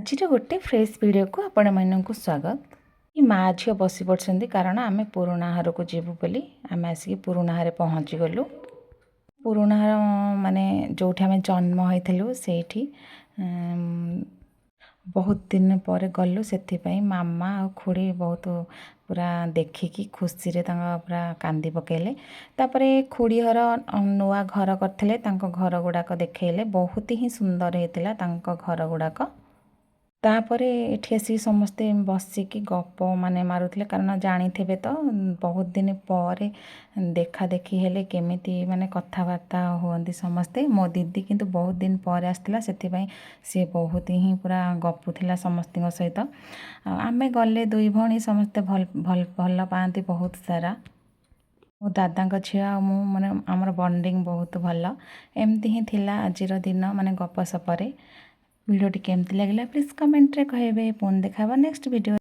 आज गोटे fresh video को आपण मानक स्वागत। ये माँ झील बसी पड़ते कारण आम पुराणा हार को जीवु बोली आम आसिक पुराणा हारे पहुँची गलु। पुराणा हार माने जो आम जन्म होइथिलु सेठी बहुत दिन पर गलु से मामा आ खुड़ी बहुत पूरा देखिकी खुशी रे पूरा कांदी पकेले। तापर खुड़ी हर नुआ घर करथिले घर गुड़ाक देखैले बहुत ही सुंदर होता घर गुड़ाक। तापर एठी आसी समस्ते बसिकी गप माने मारुथिले कारण जानिथिबे तो बहुत दिन पर देखा देखी हेले केमिति माने कथाबार्ता हुअंती समस्ते। मो दीदी किंतु बहुत दिन पर आसला से सी बहुत ही पूरा गपुथिला समस्त सहित। आमे गले दुई भणी समस्ते भल भल भल पाती बहुत सारा। मो दादा झील मु माने आमर बॉन्डिंग बहुत भल एमती ही थिला आजिर दिन माने गप सपरे। वीडियो केमती लगे प्लीज कमेंट रे कहे। पुणी देखा नेक्स्ट वीडियो।